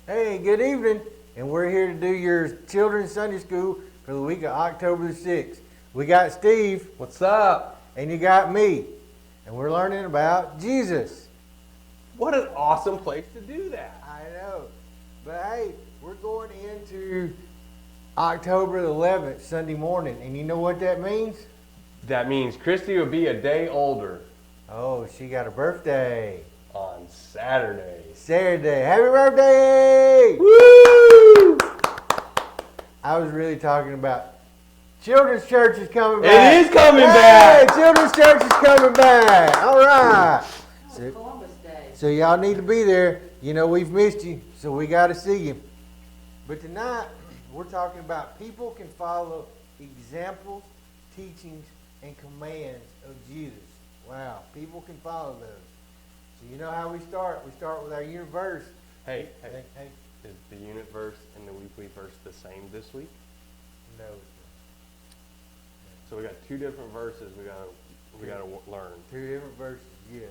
Hey, good evening. And we're here to do your children's Sunday school for the week of October the 6th. We got Steve. What's up? And you got me. And we're learning about Jesus. What an awesome place to do that. I know. But hey, we're going into October the 11th, Sunday morning. And you know what that means? That means Christy will be a day older Oh, she got a birthday. on Saturday. Saturday. Happy birthday! Woo! I was really talking about Children's Church is coming back. It is coming Hey, back. Children's Church is coming back. All right. Columbus Day. So y'all need to be there. You know, we've missed you, so we got to see you. But tonight, we're talking about people can follow examples, teachings, and commands of Jesus. Wow, people can follow those. So you know how we start. We start with our unit verse. Hey, Hey. is the unit verse and the weekly verse the same this week? No. So we got two different verses we gotta learn. Two different verses, yes.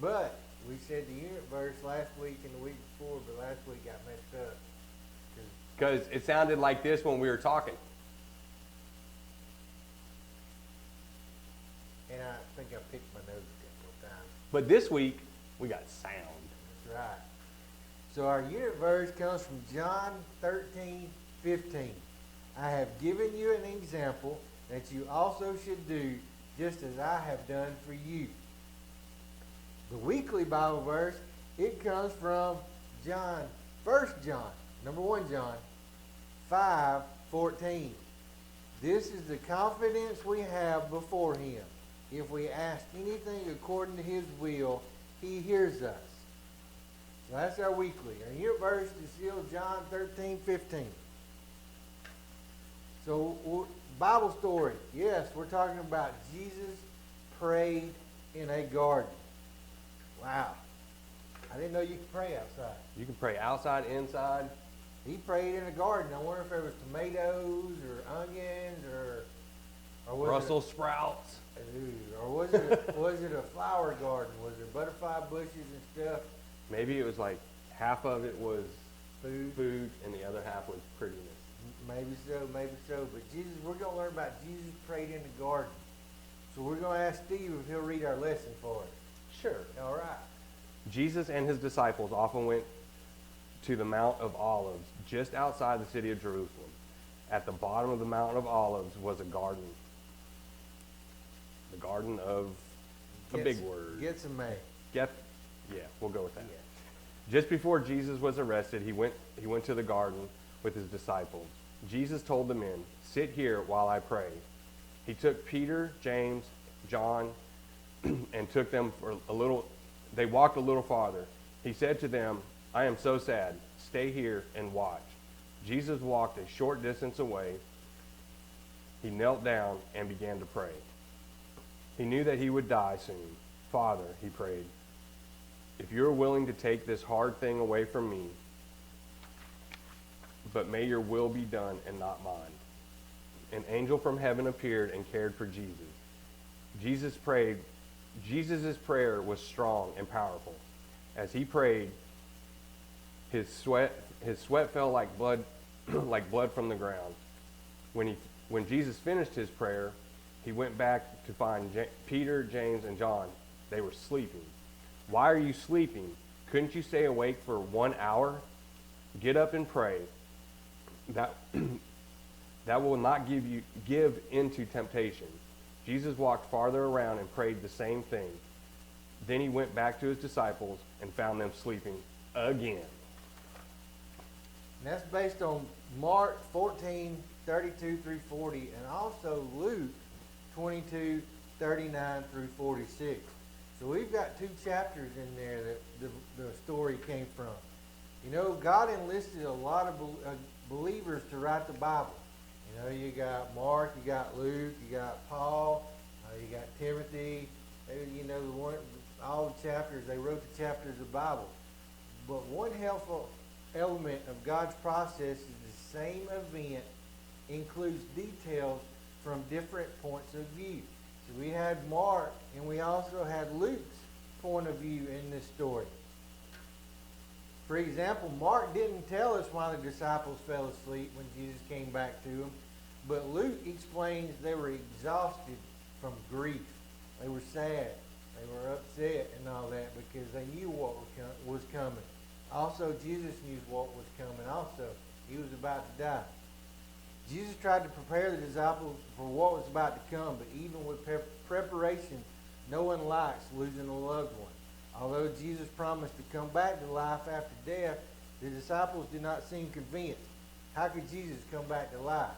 But we said the unit verse last week and the week before, but last week got messed up. Because it sounded like this when we were talking. And I think I picked my nose a couple of times. But this week, we got sound. That's right. So our unit verse comes from John 13:15. I have given you an example that you also should do just as I have done for you. The weekly Bible verse, it comes from John, 1 John, number 1 John, 5:14. This is the confidence we have before him. If we ask anything according to his will, he hears us. So that's our weekly. Our unit verse is still John 13:15. So, Bible story. Yes, we're talking about Jesus prayed in a garden. Wow. I didn't know you could pray outside. You can pray outside, inside. He prayed in a garden. I wonder if there was tomatoes or onions or was Brussels sprouts. or was it a flower garden? Was there butterfly bushes and stuff? Maybe it was like half of it was Food? food and the other half was prettiness. Maybe so. But Jesus, we're going to learn about Jesus prayed in the garden. So we're going to ask Steve if he'll read our lesson for us. Sure. All right. Jesus and his disciples often went to the Mount of Olives, just outside the city of Jerusalem. At the bottom of the Mount of Olives was a garden. The garden of a big word. Gethsemane. Yeah, we'll go with that. Yeah. Just before Jesus was arrested, he went to the garden with his disciples. Jesus told the men, "Sit here while I pray." He took Peter, James, John, and took them for a little. They walked a little farther. He said to them, "I am so sad. Stay here and watch." Jesus walked a short distance away. He knelt down and began to pray. He knew that he would die soon. "Father," he prayed, "if you're willing to take this hard thing away from me, but may your will be done and not mine." An angel from heaven appeared and cared for Jesus. Jesus' prayer was strong and powerful. As he prayed, his sweat fell like blood, like blood from the ground. When Jesus finished his prayer, he went back to find Peter, James, and John. They were sleeping. "Why are you sleeping? Couldn't you stay awake for 1 hour? Get up and pray. That will not give into temptation." Jesus walked farther around and prayed the same thing. Then he went back to his disciples and found them sleeping again. And that's based on Mark 14:32 through 40, and also Luke 22:39 through 46. So we've got two chapters in there that the story came from. You know, God enlisted a lot of believers to write the Bible. You know, you got Mark, you got Luke, you got Paul, you got Timothy. You know, all the chapters, they wrote the chapters of the Bible. But one helpful element of God's process is the same event includes details from different points of view. So we had Mark, and we also had Luke's point of view in this story. For example, Mark didn't tell us why the disciples fell asleep when Jesus came back to them, but Luke explains they were exhausted from grief. They were sad. They were upset and all that because they knew what was coming. Also, Jesus knew what was coming also. He was about to die. Jesus tried to prepare the disciples for what was about to come, but even with preparation, no one likes losing a loved one. Although Jesus promised to come back to life after death, the disciples did not seem convinced. How could Jesus come back to life?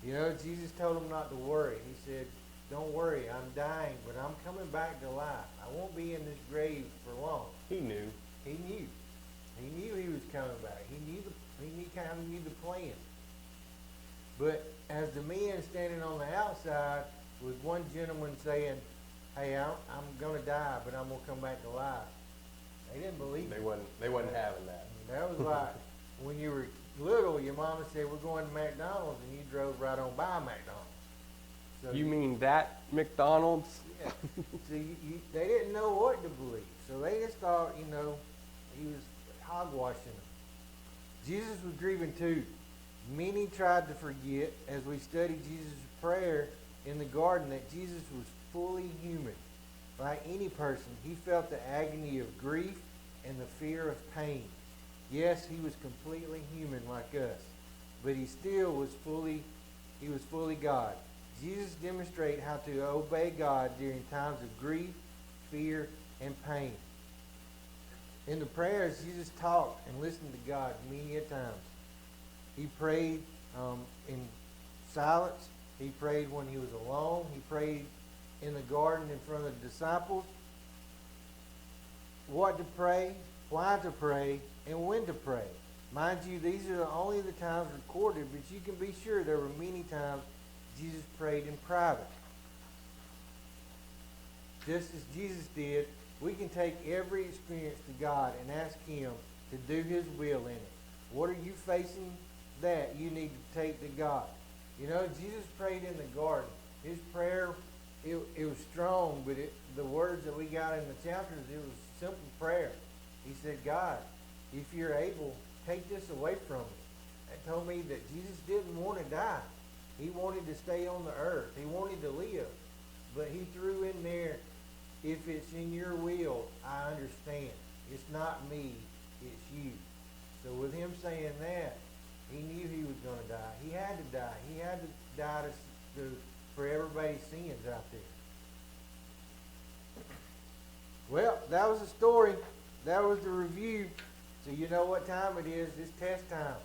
You know, Jesus told them not to worry. He said, don't worry, I'm dying, but I'm coming back to life. I won't be in this grave for long. He knew. He knew. He knew he was coming back. He kind of knew the plan. But as the men standing on the outside, with one gentleman saying, hey, I'm going to die, but I'm going to come back to life. They didn't believe it. They wasn't having that. That was like when you were little, your mama said, we're going to McDonald's, and you drove right on by McDonald's. So You mean that McDonald's? yeah. So they didn't know what to believe. So they just thought, he was hogwashing them. Jesus was grieving too. Many tried to forget, as we studied Jesus' prayer in the garden, that Jesus was fully human. Like any person, he felt the agony of grief and the fear of pain. Yes, he was completely human like us, but he still was fully God. Jesus demonstrated how to obey God during times of grief, fear, and pain. In the prayers, Jesus talked and listened to God many a times. He prayed in silence. He prayed when he was alone. He prayed in the garden in front of the disciples. What to pray, why to pray, and when to pray. Mind you, these are only the times recorded, but you can be sure there were many times Jesus prayed in private. Just as Jesus did, we can take every experience to God and ask Him to do His will in it. What are you facing that you need to take to God? You know, Jesus prayed in the garden. His prayer, it was strong, but the words that we got in the chapters, it was simple prayer. He said, God, if you're able, take this away from me. That told me that Jesus didn't want to die. He wanted to stay on the earth. He wanted to live. But he threw in there, if it's in your will, I understand. It's not me, it's you. So with him saying that, he knew he was going to die. He had to die. He had to die for everybody's sins out there. Well, that was the story. That was the review. So you know what time it is. It's test time.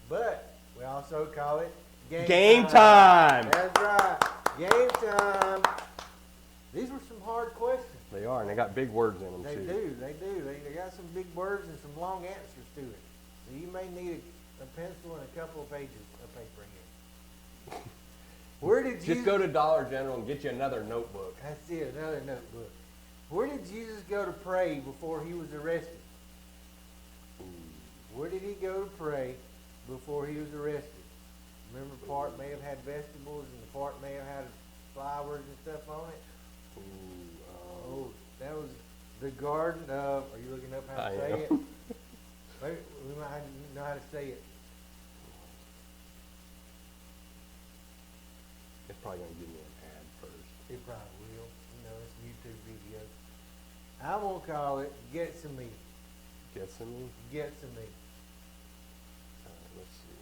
But we also call it Game time. That's right. Game time. These were some hard questions. They are, and they got big words in them, They too. do. They got some big words and some long answers to it. So you may need a pencil and a couple of pages of paper here. Where did Jesus... Just go to Dollar General and get you another notebook. That's it, another notebook. Where did Jesus go to pray before he was arrested? Where did he go to pray before he was arrested? Remember, part may have had vegetables and the part may have had flowers and stuff on it. Oh, that was the Garden of... Are you looking up how to say it? Maybe we might know how to say it. It's probably going to give me an ad first. It probably will. You know, it's a YouTube video. I'm going to call it Gethsemane. Gethsemane? Gethsemane. Let's see.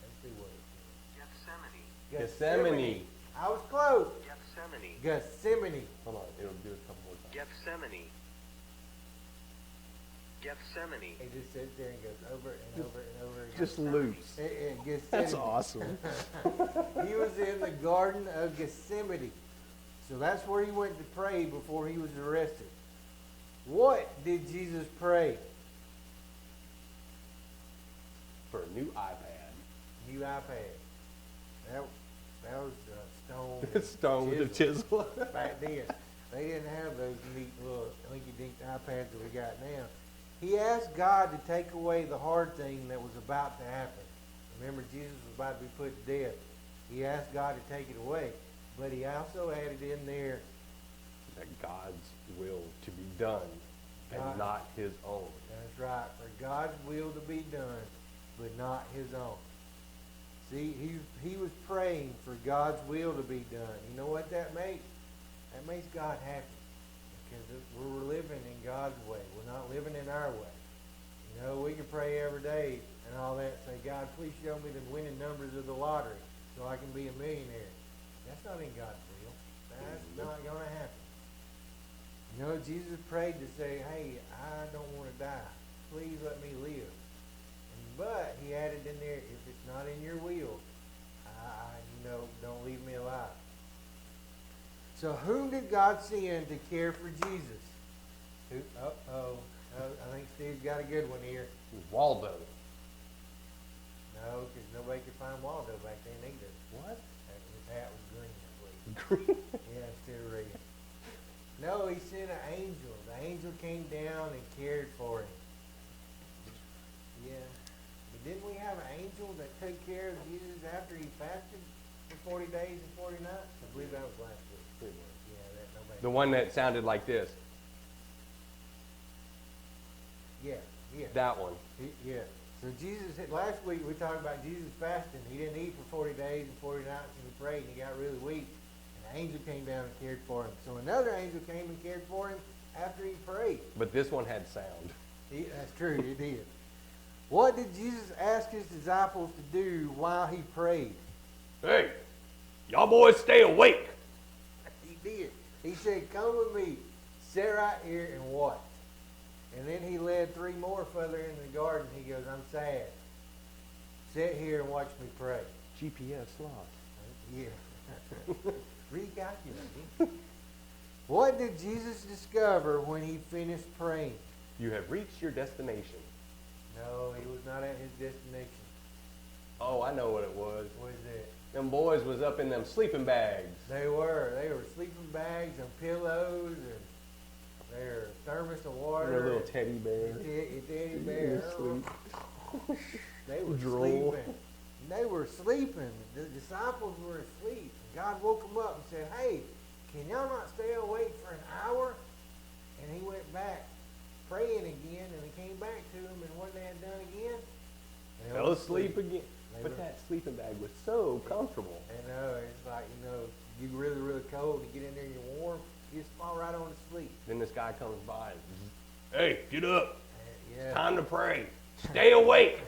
Let's see what it is. Gethsemane. I was close. Gethsemane. Gethsemane. Hold on, it'll do it a couple more times. Gethsemane. Gethsemane. It just sits there and goes over and over and over again. Just loops. It Gethsemane. That's awesome. He was in the Garden of Gethsemane. So that's where he went to pray before he was arrested. What did Jesus pray? For a new iPad. New iPad. That was stone. Stone with a chisel. Back then. They didn't have those neat little linky-dink iPads that we got now. He asked God to take away the hard thing that was about to happen. Remember, Jesus was about to be put to death. He asked God to take it away. But he also added in there, That God's will to be done. And God- not his own. That's right. For God's will to be done, but not his own. See, he was praying for God's will to be done. You know what that makes? That makes God happy. Because we're living in God's way. We're not living in our way. You know, we can pray every day and all that. Say, God, please show me the winning numbers of the lottery so I can be a millionaire. That's not in God's will. That's not going to happen. You know, Jesus prayed to say, hey, I don't want to die. Please let me live. But he added in there, if it's not in your will, don't leave me alive. So whom did God send to care for Jesus? I think Steve's got a good one here. Waldo. No, because nobody could find Waldo back then either. What? His hat was green, I believe. Green. Yeah, instead of red. No, he sent an angel. The angel came down and cared for him. Yeah. But didn't we have an angel that took care of Jesus after he fasted for 40 days and 40 nights? I believe that was last week. Yeah, that nobody. The one that sounded like this. Yeah. That one. Yeah. So last week we talked about Jesus fasting. He didn't eat for 40 days and 40 nights, and he prayed, and he got really weak. And an angel came down and cared for him. So another angel came and cared for him after he prayed. But this one had sound. That's true, he did. What did Jesus ask his disciples to do while he prayed? Hey, y'all boys stay awake. He did. He said, come with me, sit right here and watch. And then he led 3 more further in the garden. He goes, I'm sad. Sit here and watch me pray. GPS lost. Yeah. Recalculating. What did Jesus discover when he finished praying? You have reached your destination. No, he was not at his destination. Oh, I know what it was. What is that? Them boys was up in them sleeping bags. They were sleeping bags and pillows and their thermos of water. Their little teddy bear. Teddy bear. Sleep. They were Drool. sleeping. They were sleeping. The disciples were asleep. God woke them up and said, hey, can y'all not stay awake for an hour? And he went back praying again, and he came back to them, and what they had done again? They Fell asleep again. They But were- that sleeping bag was so comfortable. I know, it's like, you really, really cold, you get in there and you're warm, you just fall right on to sleep. Then this guy comes by and, hey, get up. Yeah. Time to pray. Stay awake.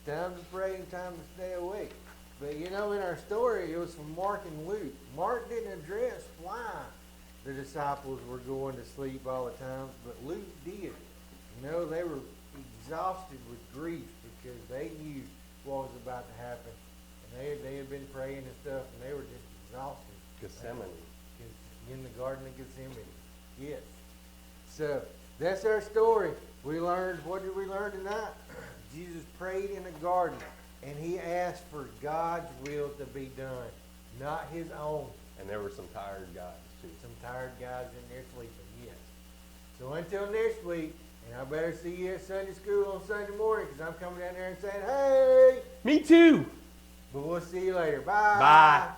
Time to pray and time to stay awake. But in our story, it was from Mark and Luke. Mark didn't address why the disciples were going to sleep all the time, but Luke did. They were exhausted with grief because they knew what was about to happen. And they had been praying and stuff, and they were just exhausted. Gethsemane. In the Garden of Gethsemane. Yes. So, that's our story. What did we learn tonight? Jesus prayed in a garden, and he asked for God's will to be done, not his own. And there were some tired guys, too. Some tired guys in there sleeping, yes. So until next week, and I better see you at Sunday school on Sunday morning, because I'm coming down there and saying, hey! Me too. But we'll see you later. Bye. Bye.